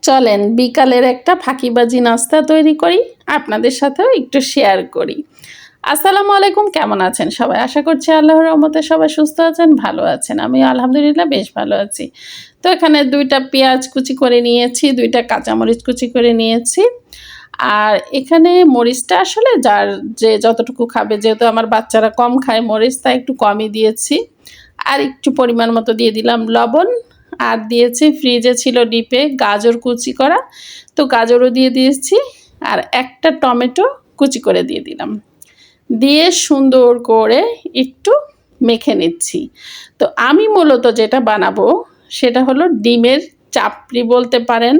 চলেন বিকালের একটা ফাঁকিবাজি নাস্তা তৈরি করি, আপনাদের সাথেও একটু শেয়ার করি। আসসালামু আলাইকুম, কেমন আছেন সবাই? আশা করছি আল্লাহর রহমতে সবাই সুস্থ আছেন, ভালো আছেন। আমি আলহামদুলিল্লাহ বেশ ভালো আছি। তো এখানে 2টা পেঁয়াজ কুচি করে নিয়েছি, 2টা কাঁচামরিচ কুচি করে নিয়েছি। আর এখানে মরিচটা আসলে যার যে যতটুকু খাবে, যেহেতু আমার বাচ্চারা কম খায় মরিচ, তাই একটু কমই দিয়েছি। আর একটু পরিমাণ মতো দিয়ে দিলাম লবণ। আর দিয়েছি ফ্রিজে ছিল ডিপে গাজর কুচি করা, তো গাজরও দিয়ে দিয়েছি। আর একটা টমেটো কুচি করে দিয়ে দিলাম, দিয়ে সুন্দর করে একটু মেখে নিচ্ছি। তো আমি মূলত যেটা বানাবো সেটা হলো ডিমের চাপড়ি বলতে পারেন,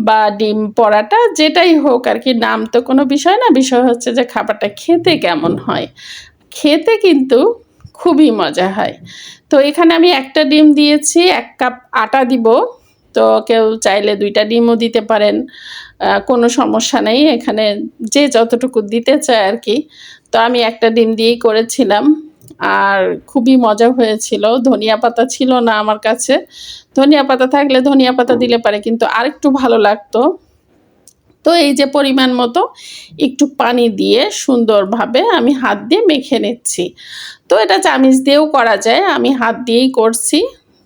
বা ডিম পরাটা, যেটাই হোক আর কি। নাম তো কোনো বিষয় না, বিষয় হচ্ছে যে খাবারটা খেতে কেমন হয়। খেতে কিন্তু খুবই মজা হয়। তো এখানে আমি একটা ডিম দিয়েছি, 1 কাপ আটা দিব। তো কেউ চাইলে 2টা ডিমও দিতে পারেন, কোনো সমস্যা নেই। এখানে যে যতটুকু দিতে চায় আর কি। তো আমি একটা ডিম দিয়েই করেছিলাম, আর খুবই মজা হয়েছিল। ধনিয়া পাতা ছিল না আমার কাছে, ধনিয়া পাতা থাকলে ধনিয়া পাতা দিলে পারে কিন্তু আরেকটু ভালো লাগতো। তো এই যে পরিমাণ মতো একটু পানি দিয়ে সুন্দরভাবে আমি হাত দিয়ে মেখে নিচ্ছি। তো এটা চামিচ দিয়েও করা যায়, আমি হাত দিয়েই করছি।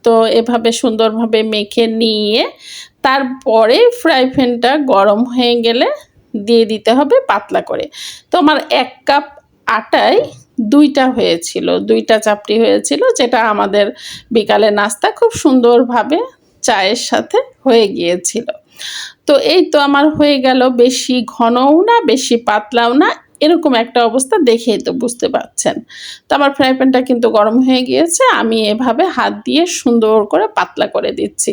তো এভাবে সুন্দরভাবে মেখে নিয়ে তারপরে ফ্রাই প্যানটা গরম হয়ে গেলে দিয়ে দিতে হবে পাতলা করে। তো আমার 1 কাপ আটায় 2টা হয়েছিল, 2টা চাপড়ি হয়েছিল, যেটা আমাদের বিকালে নাস্তা খুব সুন্দরভাবে চায়ের সাথে হয়ে গিয়েছিল। তো এই তো আমার হয়ে গেল, বেশি ঘনও না বেশি পাতলাও না, এরকম একটা অবস্থা দেখেই তো বুঝতে পারছেন। তো আমার ফ্রাই প্যানটা কিন্তু গরম হয়ে গিয়েছে, আমি এভাবে হাত দিয়ে সুন্দর করে পাতলা করে দিচ্ছি।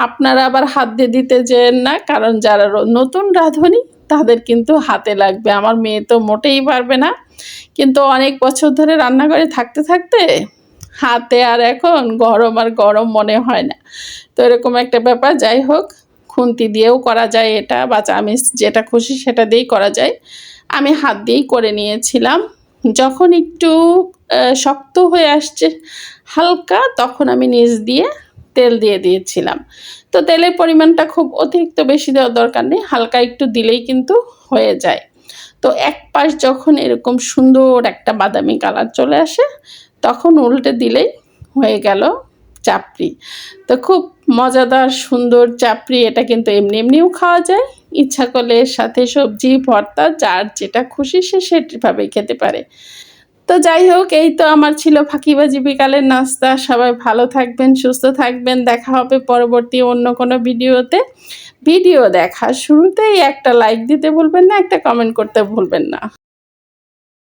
আপনারা আবার হাত দিয়ে দিতে যেন না, কারণ যারা নতুন রাঁধুনি তাদের কিন্তু হাতে লাগবে। আমার মেয়ে তো মোটেই পারবে না, কিন্তু অনেক বছর ধরে রান্নাঘরে থাকতে থাকতে হাতে আর এখন গরম আর গরম মনে হয় না। তো এরকম একটা ব্যাপার। যাই হোক, খুন্তি দিয়েও করা যায় এটা, বা চামিচ যেটা খুশি সেটা দিয়েই করা যায়। আমি হাত দিয়েই করে নিয়েছিলাম। যখন একটু শক্ত হয়ে আসছে হালকা, তখন আমি নিচ দিয়ে তেল দিয়ে দিয়েছিলাম। তো তেলের পরিমাণটা খুব অতিরিক্ত বেশি দেওয়ার দরকার নেই, হালকা একটু দিলেই কিন্তু হয়ে যায়। তো এক পাশ যখন এরকম সুন্দর একটা বাদামি কালার চলে আসে, তখন উল্টে দিলেই হয়ে গেল চাপড়ি। তো খুব মজাদার সুন্দর চাপড়ি। এটা কিন্তু এমনি এমনিও খাওয়া যায়, ইচ্ছা করলে এর সাথে সবজি ভর্তা, যার যেটা খুশি সে সেভাবেই খেতে পারে। তো যাই হোক, এই তো আমার ছিল ফাঁকিবাজি বিকালের নাস্তা। সবাই ভালো থাকবেন, সুস্থ থাকবেন। দেখা হবে পরবর্তী অন্য কোনো ভিডিওতে। ভিডিও দেখার শুরুতেই একটা লাইক দিতে ভুলবেন না, একটা কমেন্ট করতে ভুলবেন না।